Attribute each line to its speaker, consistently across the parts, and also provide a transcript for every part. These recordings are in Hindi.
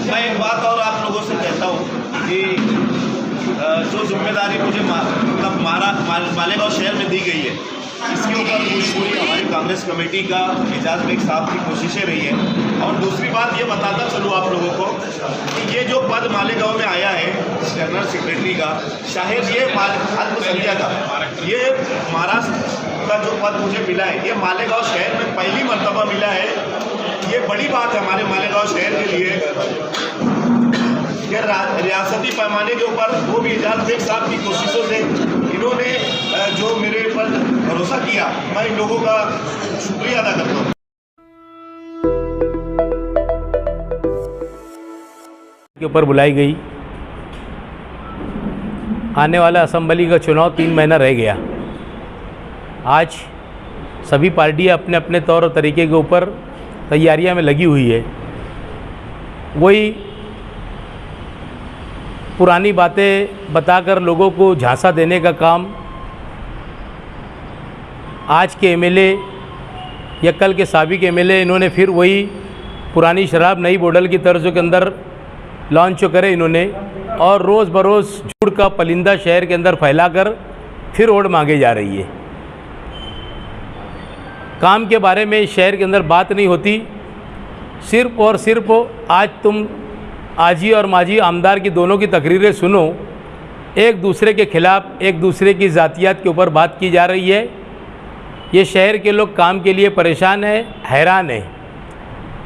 Speaker 1: मैं एक बात और आप लोगों से कहता हूँ कि जो जिम्मेदारी मुझे मतलब मालेगांव शहर में दी गई है, इसके ऊपर पूरी हमारी कांग्रेस कमेटी का एजाज बेग साहब की कोशिशें रही है। और दूसरी बात ये बताता चलूँ आप लोगों को कि ये जो पद मालेगांव में आया है जनरल सेक्रेटरी का, शायद ये अल्पसंख्यक का, ये महाराष्ट्र का जो पद मुझे मिला है, ये मालेगांव शहर में पहली मर्तबा मिला है। ये बड़ी बात है हमारे मालेगांव शहर के लिए। रियासती पैमाने के ऊपर वो भी एजाज बेग साहब की कोशिशों से इन्होंने जो मेरे पर भरोसा किया, मैं इन लोगों का शुक्रिया अदा करता हूँ।
Speaker 2: के ऊपर बुलाई गई। आने वाला असेंबली का चुनाव 3 महीना रह गया। आज सभी पार्टियां अपने अपने तौर और तरीके के ऊपर तैयारियां में लगी हुई है। वही पुरानी बातें बताकर लोगों को झांसा देने का काम आज के एमएलए या कल के साबिक एमएलए इन्होंने फिर वही पुरानी शराब नई बोतल की तर्ज के अंदर लॉन्च करे इन्होंने, और रोज़ बरोज़ झूठ का पलिंदा शहर के अंदर फैलाकर फिर वोट मांगे जा रही है। काम के बारे में शहर के अंदर बात नहीं होती। सिर्फ और सिर्फ आज तुम आजी और माजी आमदार की दोनों की तकरीरें सुनो, एक दूसरे के खिलाफ, एक दूसरे की ज़ातियात के ऊपर बात की जा रही है। ये शहर के लोग काम के लिए परेशान है, हैरान है।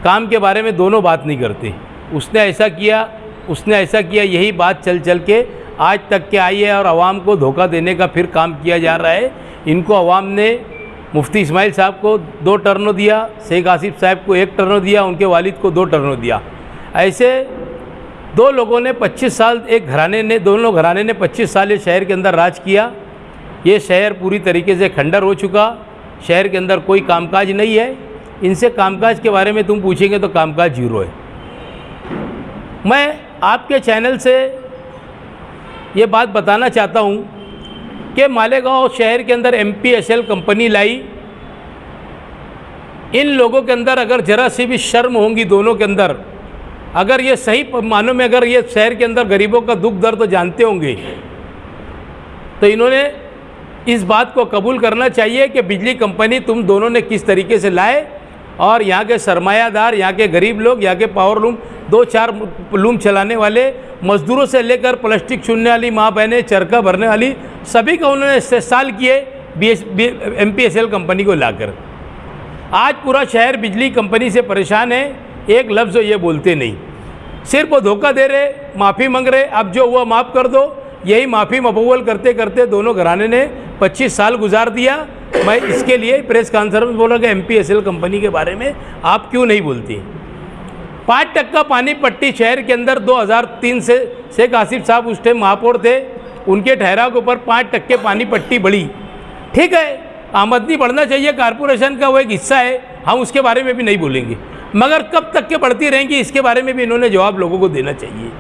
Speaker 2: काम के बारे में दोनों बात नहीं करते। उसने ऐसा किया, उसने ऐसा किया, यही बात चल चल के आज तक के आई है और आवाम को धोखा देने का फिर काम किया जा रहा है। इनको आवाम ने मुफ्ती इस्माइल साहब को 2 टर्न दिया, शेख आसिफ साहब को 1 टर्न दिया, उनके वालिद को 2 टर्न दिया। ऐसे 2 लोगों ने 25 साल, एक घराने ने, दोनों घराने ने 25 साल ये शहर के अंदर राज किया। ये शहर पूरी तरीके से खंडर हो चुका। शहर के अंदर कोई कामकाज नहीं है। इनसे कामकाज के बारे में तुम पूछेंगे तो कामकाज जीरो है। मैं आपके चैनल से ये बात बताना चाहता हूँ कि मालेगांव शहर के अंदर MPSL कंपनी लाई। इन लोगों के अंदर अगर ज़रा सी भी शर्म होंगी दोनों के अंदर, अगर ये सही मानों में अगर ये शहर के अंदर गरीबों का दुख दर्द तो जानते होंगे, तो इन्होंने इस बात को कबूल करना चाहिए कि बिजली कंपनी तुम दोनों ने किस तरीके से लाए और यहाँ के सरमायादार, यहाँ के गरीब लोग, यहाँ के पावर लूम, 2-4 लूम चलाने वाले मजदूरों से लेकर प्लास्टिक चुनने वाली माँ बहनें, चरखा भरने वाली, सभी का उन्होंने इस्तेसाल किए MPSL कंपनी को लाकर। आज पूरा शहर बिजली कंपनी से परेशान है। एक लफ्ज़ ये बोलते नहीं, सिर्फ वो धोखा दे रहे, माफ़ी मांग रहे, अब जो हुआ माफ़ कर दो। यही माफ़ी मकबूल करते करते दोनों घराने ने 25 साल गुजार दिया। मैं इसके लिए प्रेस कॉन्फ्रेंस में बोल रहा कि MPSL कंपनी के बारे में आप क्यों नहीं बोलती। 5% पानी पट्टी शहर के अंदर 2003 से शेख आसिफ साहब उस टाइम महापौर थे, उनके ठहराव के ऊपर 5% पानी पट्टी बढ़ी। ठीक है, आमदनी बढ़ना चाहिए, कारपोरेशन का वो एक हिस्सा है, हम उसके बारे में भी नहीं बोलेंगे, मगर कब तक के बढ़ती रहेंगी इसके बारे में भी इन्होंने जवाब लोगों को देना चाहिए।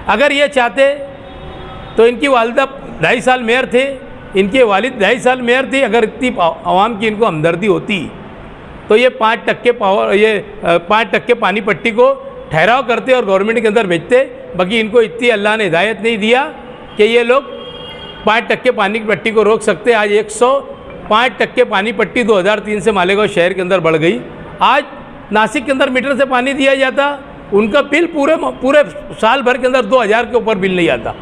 Speaker 2: अगर ये चाहते तो इनकी वालिदा 2.5 साल मेयर थे, इनके वालिद 2.5 साल मेयर थे। अगर इतनी आवाम की इनको हमदर्दी होती तो ये 5% पानी पट्टी को ठहराव करते और गवर्नमेंट के अंदर भेजते। बाकी इनको इतनी अल्लाह ने हिदायत नहीं दिया कि ये लोग 5% पानी पट्टी को रोक सकते। आज 105% पानी पट्टी 2003 से मालेगांव शहर के अंदर बढ़ गई। आज नासिक के अंदर मीटर से पानी दिया जाता, उनका बिल पूरे साल भर के अंदर 2000 के ऊपर बिल नहीं आता।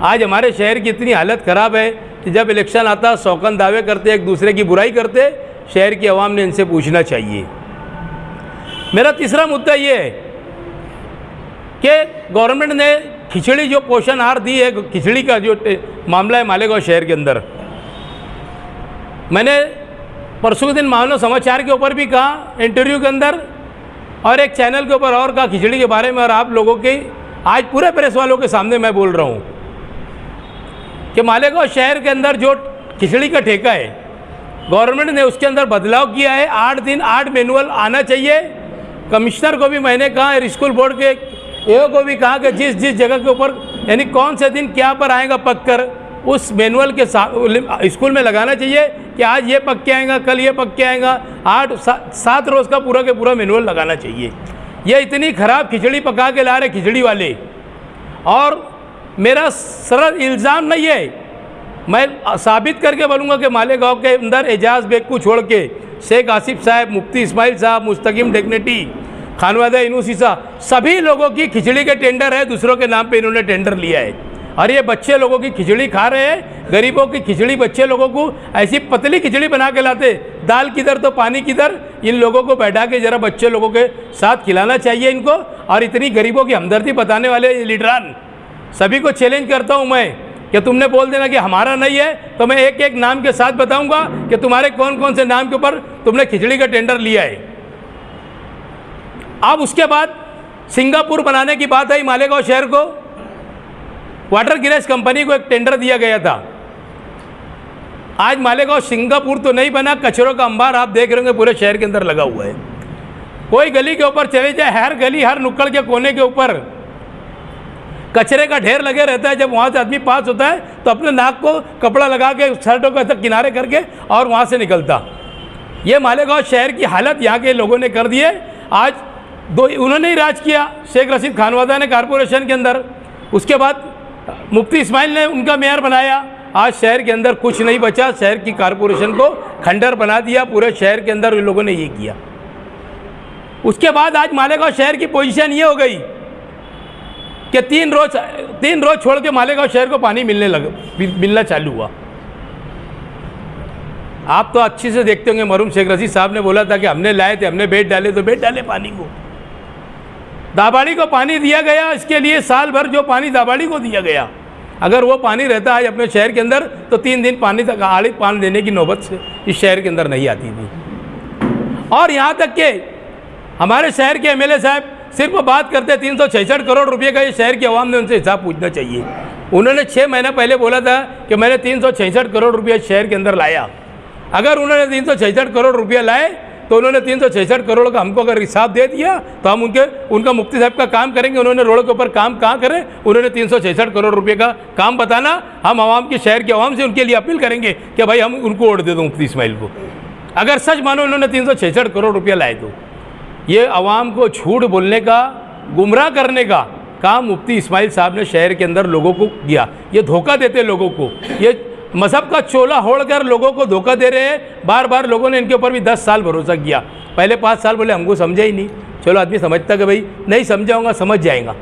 Speaker 2: आज हमारे शहर की इतनी हालत ख़राब है कि जब इलेक्शन आता शौकन दावे करते, एक दूसरे की बुराई करते। शहर की आवाम ने इनसे पूछना चाहिए। मेरा तीसरा मुद्दा ये है कि गवर्नमेंट ने खिचड़ी जो पोषण आहार दी है, खिचड़ी का जो मामला है मालेगांव शहर के अंदर, मैंने परसों के दिन मानव समाचार के ऊपर भी कहा इंटरव्यू के अंदर, और एक चैनल के ऊपर और कहा खिचड़ी के बारे में। और आप लोगों के आज पूरे प्रेस वालों के सामने मैं बोल रहा हूँ कि मालेगांव शहर के अंदर जो खिचड़ी का ठेका है, गवर्नमेंट ने उसके अंदर बदलाव किया है। 8 दिन 8 मैनुअल आना चाहिए। कमिश्नर को भी मैंने कहा, स्कूल बोर्ड के एओ को भी कहा कि जिस जिस जगह के ऊपर यानी कौन से दिन क्या पर आएगा पक कर, उस मैनुअल के साथ स्कूल में लगाना चाहिए कि आज ये पक के आएगा, कल ये पक के आएगा। 7 रोज़ का पूरा के पूरा मैनुअल लगाना चाहिए। ये इतनी ख़राब खिचड़ी पका के ला रहे खिचड़ी वाले। और मेरा सरल इल्ज़ाम नहीं है, मैं साबित करके बोलूँगा कि मालेगांव के अंदर एजाज बेग को छोड़ के शेख आसिफ साहब, मुफ्ती इस्माइल साहब, मुस्तकीम डेगनेटी, खानवादा इनूसीसा, सभी लोगों की खिचड़ी के टेंडर है, दूसरों के नाम पे इन्होंने टेंडर लिया है। और ये बच्चे लोगों की खिचड़ी खा रहे हैं, गरीबों की खिचड़ी, बच्चे लोगों को ऐसी पतली खिचड़ी बना के लाते, दाल किधर तो पानी किधर। इन लोगों को बैठा के ज़रा बच्चे लोगों के साथ खिलाना चाहिए इनको। और इतनी गरीबों की हमदर्दी बताने वाले लीडरान, सभी को चैलेंज करता हूँ मैं कि तुमने बोल देना कि हमारा नहीं है, तो मैं एक एक नाम के साथ बताऊँगा कि तुम्हारे कौन कौन से नाम के ऊपर तुमने खिचड़ी का टेंडर लिया है। अब उसके बाद सिंगापुर बनाने की बात आई। मालेगांव शहर को वाटर गिरेज कंपनी को एक टेंडर दिया गया था। आज मालेगांव सिंगापुर तो नहीं बना, कचरों का अंबार आप देख रहे होंगे पूरे शहर के अंदर लगा हुआ है। कोई गली के ऊपर चले जाए, हर गली हर नुक्कड़ के कोने के ऊपर कचरे का ढेर लगे रहता है। जब वहाँ से आदमी पास होता है तो अपने नाक को कपड़ा लगा के शर्टों को तक किनारे करके और वहाँ से निकलता। ये मालेगांव शहर की हालत यहाँ के लोगों ने कर दी है। आज उन्होंने ही राज किया, शेख रशीद खानवादा ने कारपोरेशन के अंदर, उसके बाद मुफ्ती इस्माइल ने उनका मेयर बनाया। आज शहर के अंदर कुछ नहीं बचा, शहर की कारपोरेशन को खंडर बना दिया। पूरे शहर के अंदर उन लोगों ने ये किया। उसके बाद आज मालेगांव शहर की पोजीशन ये हो गई कि तीन रोज छोड़ के मालेगांव शहर को पानी मिलना चालू हुआ। आप तो अच्छी से देखते होंगे, मरहूम शेख रशीद साहब ने बोला था कि हमने लाए थे, हमने बेच डाले, तो बेच डाले पानी को। दाबाड़ी को पानी दिया गया, इसके लिए साल भर जो पानी दाबाड़ी को दिया गया, अगर वो पानी रहता है अपने शहर के अंदर तो 3 दिन पानी तक आड़े पानी देने की नौबत से इस शहर के अंदर नहीं आती थी। और यहाँ तक कि हमारे शहर के एमएलए साहब सिर्फ बात करते 366 करोड़ रुपए का, ये शहर की आवाम ने उनसे हिसाब पूछना चाहिए। उन्होंने 6 महीना पहले बोला था कि मैंने 366 करोड़ रुपया शहर के अंदर लाया। अगर उन्होंने 366 करोड़ रुपया लाए तो उन्होंने 366 करोड़ का हमको अगर हिसाब दे दिया तो हम उनका मुफ्ती साहब का काम करेंगे। उन्होंने रोड के ऊपर काम कहाँ करे, उन्होंने 366 करोड़ रुपए का काम बताना, हम आवाम के शहर की आवाम से उनके लिए अपील करेंगे कि भाई हम उनको वोट दे दो मुफ्ती इस्माइल को। अगर सच मानो उन्होंने 366 करोड़ रुपया लाए तो ये आवाम को झूठ बोलने का, गुमराह करने का काम मुफ्ती इस्माइल साहब ने शहर के अंदर लोगों को किया। ये धोखा देते लोगों को, ये मजहब का चोला ओढ़कर लोगों को धोखा दे रहे हैं। बार बार लोगों ने इनके ऊपर भी 10 साल भरोसा किया। पहले 5 साल बोले हमको समझा ही नहीं, चलो आदमी समझता कि भाई नहीं समझाऊंगा, समझ जाएगा।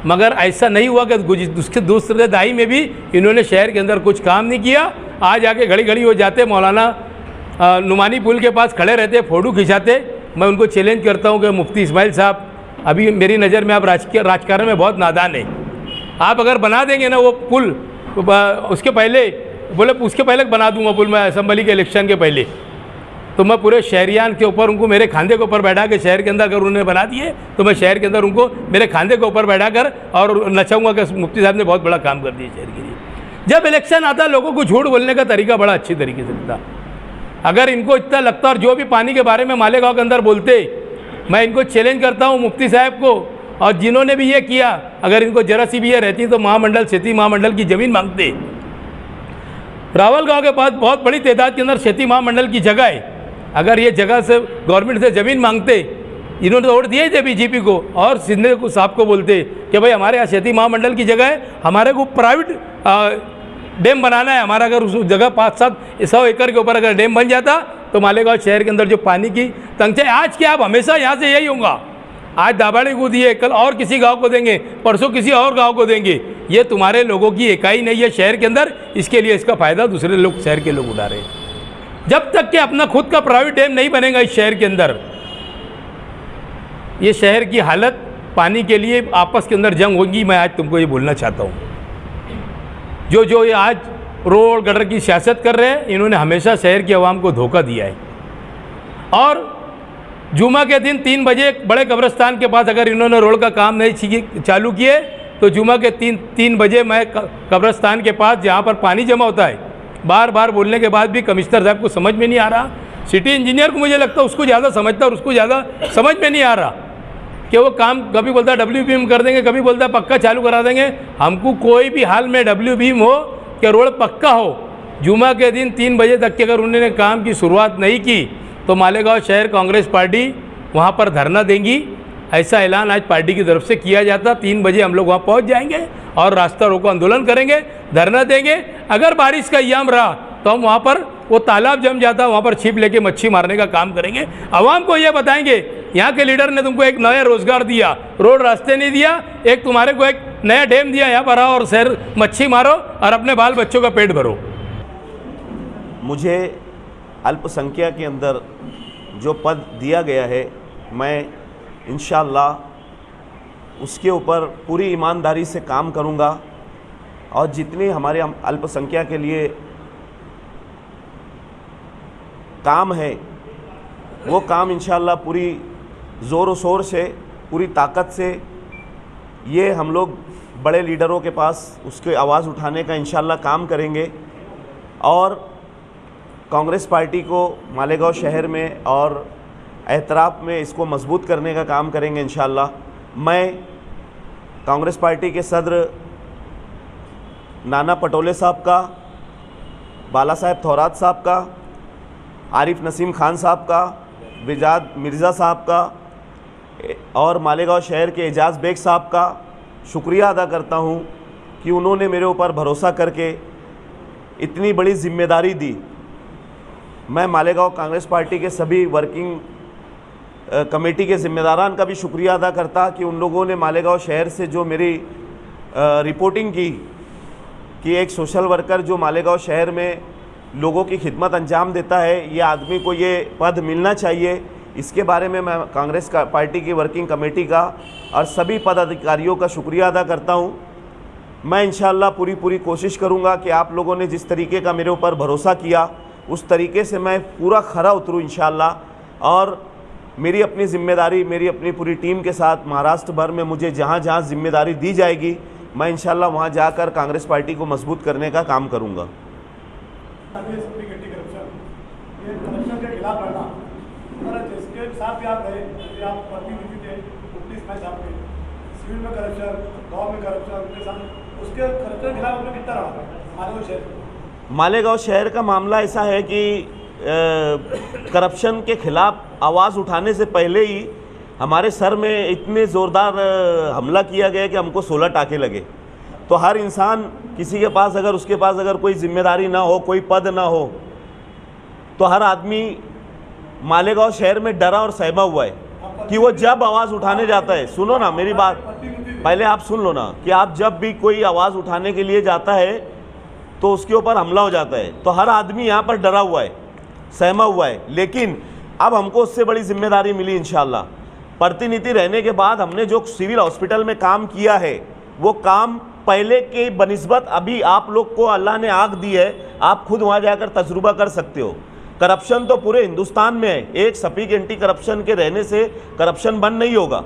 Speaker 2: मगर ऐसा नहीं हुआ कि उसके दूसरे दाई में भी इन्होंने शहर के अंदर कुछ काम नहीं किया। आज आके घड़ी घड़ी हो जाते, मौलाना नुमानी पुल के पास खड़े रहते, फ़ोटो खिंचाते। मैं उनको चैलेंज करता हूँ कि मुफ्ती इस्माइल साहब, अभी मेरी नज़र में आप राजकारण में बहुत नादान है। आप अगर बना देंगे ना वो पुल, उसके पहले बना दूंगा पुल मैं, असम्बली के इलेक्शन के पहले, तो मैं पूरे शहरियान के ऊपर उनको मेरे खांधे के ऊपर बैठा के शहर के अंदर अगर उन्होंने बना दिए तो मैं शहर के अंदर उनको मेरे खांधे के ऊपर बैठा कर और नचाऊंगा कि मुफ्ती साहब ने बहुत बड़ा काम कर दिया शहर के लिए। जब इलेक्शन आता लोगों को झूठ बोलने का तरीका बड़ा अच्छी तरीके से लगता। अगर इनको इतना लगता और जो भी पानी के बारे में मालेगांव के अंदर बोलते, मैं इनको चैलेंज करता हूँ मुफ्ती साहब को और जिन्होंने भी ये किया, अगर इनको जरा सी भी ये रहती तो महामंडल, खेती महामंडल की ज़मीन मांगते। रावल गांव के पास बहुत बड़ी तादाद के अंदर खेती महामंडल की जगह है। अगर ये जगह से गवर्नमेंट से ज़मीन मांगते, इन्होंने तो वोट दिए थे बीजेपी को, और सिंधे को साहब को बोलते कि भाई हमारे यहाँ खेती महामंडल की जगह है, हमारे को प्राइवेट डैम बनाना है। हमारा अगर उस जगह 500-700 एकड़ के ऊपर अगर डैम बन जाता तो मालेगांव शहर के अंदर जो पानी की तंगी, आज क्या, अब हमेशा यहाँ से यही होगा। आज दाबाड़ी को दिए, कल और किसी गांव को देंगे, परसों किसी और गांव को देंगे। ये तुम्हारे लोगों की इकाई नहीं है शहर के अंदर, इसके लिए इसका फ़ायदा दूसरे लोग, शहर के लोग उठा रहे हैं। जब तक कि अपना खुद का प्राइवेट डैम नहीं बनेगा इस शहर के अंदर, ये शहर की हालत पानी के लिए आपस के अंदर जंग होगी। मैं आज तुमको ये बोलना चाहता हूँ, जो ये आज रोड गटर की सियासत कर रहे हैं, इन्होंने हमेशा शहर की आवाम को धोखा दिया है। और जुमा के दिन 3 बजे बड़े कब्रिस्तान के पास अगर इन्होंने रोड का काम नहीं चालू किए तो जुमा के 3 बजे मैं कब्रिस्तान के पास जहाँ पर पानी जमा होता है, बार बार बोलने के बाद भी कमिश्नर साहब को समझ में नहीं आ रहा। सिटी इंजीनियर को मुझे लगता है उसको ज़्यादा समझता और उसको ज़्यादा समझ में नहीं आ रहा कि वो काम कभी बोलता है WBM कर देंगे, कभी बोलता है पक्का चालू करा देंगे। हमको कोई भी हाल में WBM हो कि रोड पक्का हो, जुमा के दिन 3 बजे तक के अगर उन्होंने काम की शुरुआत नहीं की तो मालेगांव शहर कांग्रेस पार्टी वहाँ पर धरना देंगी। ऐसा ऐलान आज पार्टी की तरफ से किया जाता। 3 बजे हम लोग वहाँ पहुँच जाएंगे और रास्ता रोको आंदोलन करेंगे, धरना देंगे। अगर बारिश का याम रहा तो हम वहाँ पर, वो तालाब जम जाता, वहाँ पर छिप लेके मच्छी मारने का काम करेंगे। आवाम को ये बताएंगे यहाँ के लीडर ने तुमको एक नया रोजगार दिया, रोड रास्ते नहीं दिया, एक तुम्हारे को एक नया डैम दिया, यहाँ पर आओ और शहर मच्छी मारो और अपने बाल बच्चों का पेट भरो।
Speaker 1: मुझे अल्पसंख्यक के अंदर जो पद दिया गया है, मैं इंशाअल्लाह उसके ऊपर पूरी ईमानदारी से काम करूँगा और जितने हमारे अल्पसंख्यक के लिए काम है वो काम इंशाअल्लाह पूरी ज़ोर शोर से, पूरी ताकत से, ये हम लोग बड़े लीडरों के पास उसके आवाज़ उठाने का इंशाअल्लाह काम करेंगे और कांग्रेस पार्टी को मालेगांव शहर में और एतराफ़ में इसको मजबूत करने का काम करेंगे इंशाअल्लाह। मैं कांग्रेस पार्टी के सदर नाना पटोले साहब का, बाला साहब थौरात साहब का, आरिफ नसीम खान साहब का, विजाद मिर्ज़ा साहब का और मालेगांव शहर के एजाज़ बेग साहब का शुक्रिया अदा करता हूं कि उन्होंने मेरे ऊपर भरोसा करके इतनी बड़ी जिम्मेदारी दी। मैं मालेगांव कांग्रेस पार्टी के सभी वर्किंग कमेटी के ज़िम्मेदारान का भी शुक्रिया अदा करता कि उन लोगों ने मालेगांव शहर से जो मेरी रिपोर्टिंग की कि एक सोशल वर्कर जो मालेगांव शहर में लोगों की खिदमत अंजाम देता है, ये आदमी को ये पद मिलना चाहिए। इसके बारे में मैं कांग्रेस का पार्टी की वर्किंग कमेटी का और सभी पदाधिकारियों का शुक्रिया अदा करता हूं। मैं इंशाअल्लाह पूरी कोशिश करूंगा कि आप लोगों ने जिस तरीके का मेरे ऊपर भरोसा किया उस तरीके से मैं पूरा खरा उतरूं इंशाअल्लाह और मेरी अपनी ज़िम्मेदारी, मेरी अपनी पूरी टीम के साथ महाराष्ट्र भर में मुझे जहाँ जहाँ ज़िम्मेदारी दी जाएगी, मैं इंशाअल्लाह वहाँ जाकर कांग्रेस पार्टी को मजबूत करने का काम करूँगा।
Speaker 3: करप्शन के खिलाफ लड़ना, अगर जिसके साथ भी आप रहे, आप प्रतिनिधि थे मुफ्ती साहब के, सिविल में करप्शन, गाँव में करप्शन, उनके साथ उसके करप्शन के खिलाफ आपने कितना रहा?
Speaker 1: मालेगांव शहर का मामला ऐसा है कि करप्शन के खिलाफ आवाज़ उठाने से पहले ही हमारे सर में इतने ज़ोरदार हमला किया गया कि हमको 16 टाके लगे। तो हर इंसान, किसी के पास अगर उसके पास अगर कोई जिम्मेदारी ना हो, कोई पद ना हो, तो हर आदमी मालेगांव शहर में डरा और सहमा हुआ है कि वो जब आवाज़ उठाने जाता है, सुनो ना मेरी बात, पहले आप सुन लो ना, कि आप जब भी कोई आवाज़ उठाने के लिए जाता है तो उसके ऊपर हमला हो जाता है। तो हर आदमी यहाँ पर डरा हुआ है, सहमा हुआ है। लेकिन अब हमको उससे बड़ी जिम्मेदारी मिली इंशाअल्लाह। प्रतिनिधि रहने के बाद हमने जो सिविल हॉस्पिटल में काम किया है वो काम पहले के बनिस्बत अभी आप लोग को अल्लाह ने आँख दी है, आप खुद वहाँ जाकर तजुर्बा कर सकते हो। करप्शन तो पूरे हिंदुस्तान में है, एक सफीक एंटी करप्शन के रहने से करप्शन बंद नहीं होगा।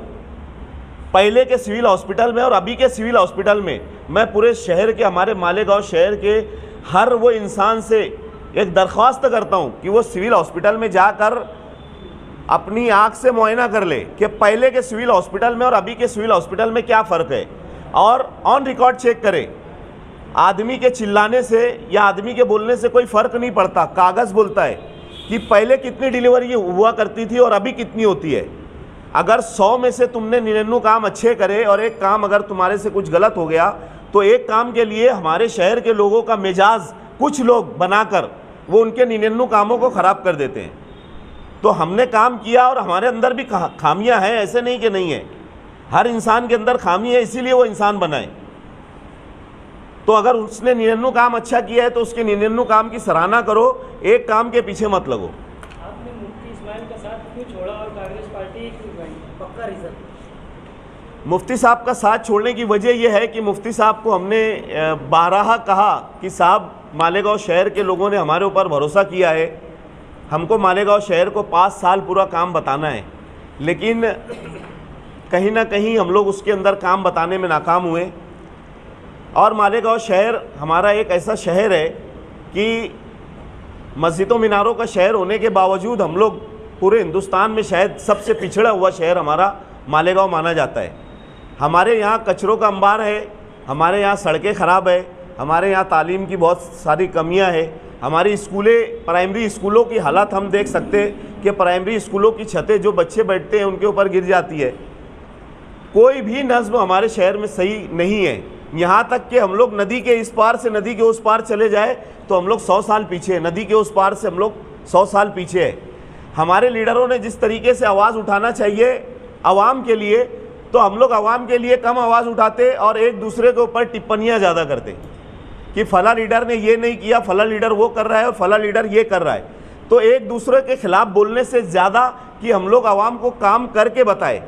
Speaker 1: पहले के सिविल हॉस्पिटल में और अभी के सिविल हॉस्पिटल में मैं पूरे शहर के, हमारे मालेगांव शहर के हर वो इंसान से एक दरख्वास्त करता हूं कि वो सिविल हॉस्पिटल में जाकर अपनी आंख से मुआयना कर ले कि पहले के सिविल हॉस्पिटल में और अभी के सिविल हॉस्पिटल में क्या फ़र्क है, और ऑन रिकॉर्ड चेक करे। आदमी के चिल्लाने से या आदमी के बोलने से कोई फ़र्क नहीं पड़ता। कागज़ बोलता है कि पहले कितनी डिलीवरी हुआ करती थी और अभी कितनी होती है। अगर 100 में से तुमने 99 काम अच्छे करे और एक काम अगर तुम्हारे से कुछ गलत हो गया तो एक काम के लिए हमारे शहर के लोगों का मिजाज कुछ लोग बनाकर वो उनके 99 कामों को ख़राब कर देते हैं। तो हमने काम किया और हमारे अंदर भी खामियां हैं, ऐसे नहीं कि नहीं है। हर इंसान के अंदर खामी है, इसीलिए वो इंसान बना है। तो अगर उसने 99 काम अच्छा किया है तो उसके 99 काम की सराहना करो, एक काम के पीछे मत लगो।
Speaker 4: आपने मुफ्ती इस्माइल का साथ क्यों छोड़ा और कांग्रेस पार्टी क्यों गई? पक्का रीज़न?
Speaker 1: मुफ्ती साहब का साथ छोड़ने की वजह यह है कि मुफ्ती साहब को हमने बारहा कहा कि साहब, मालेगांव शहर के लोगों ने हमारे ऊपर भरोसा किया है, हमको मालेगांव शहर को 5 साल पूरा काम बताना है। लेकिन कहीं ना कहीं हम लोग उसके अंदर काम बताने में नाकाम हुए। और मालेगांव शहर हमारा एक ऐसा शहर है कि मस्जिदों मीनारों का शहर होने के बावजूद हम लोग पूरे हिंदुस्तान में शायद सबसे पिछड़ा हुआ शहर हमारा मालेगांव माना जाता है। हमारे यहाँ कचरों का अंबार है, हमारे यहाँ सड़कें ख़राब है, हमारे यहाँ तालीम की बहुत सारी कमियाँ हैं। हमारी स्कूलें, प्राइमरी स्कूलों की हालत हम देख सकते हैं कि प्राइमरी स्कूलों की छतें जो बच्चे बैठते हैं उनके ऊपर गिर जाती है। कोई भी नज़्म हमारे शहर में सही नहीं है। यहाँ तक कि हम लोग नदी के इस पार से नदी के उस पार चले जाए तो हम लोग 100 साल पीछे हैं, नदी के उस पार से हम लोग 100 साल पीछे हैं। हमारे लीडरों ने जिस तरीके से आवाज़ उठाना चाहिए आवाम के लिए, तो हम लोग आवाम के लिए कम आवाज़ उठाते और एक दूसरे के ऊपर टिप्पणियाँ ज़्यादा करते कि फला लीडर ने ये नहीं किया, फला लीडर वो कर रहा है और फला लीडर ये कर रहा है। तो एक दूसरे के खिलाफ बोलने से ज़्यादा कि हम लोग आवाम को काम करके बताएं।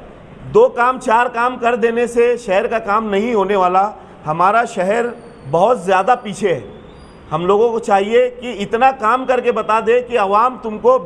Speaker 1: 2 काम 4 काम कर देने से शहर का काम नहीं होने वाला। हमारा शहर बहुत ज़्यादा पीछे है। हम लोगों को चाहिए कि इतना काम करके बता दे कि आवाम तुमको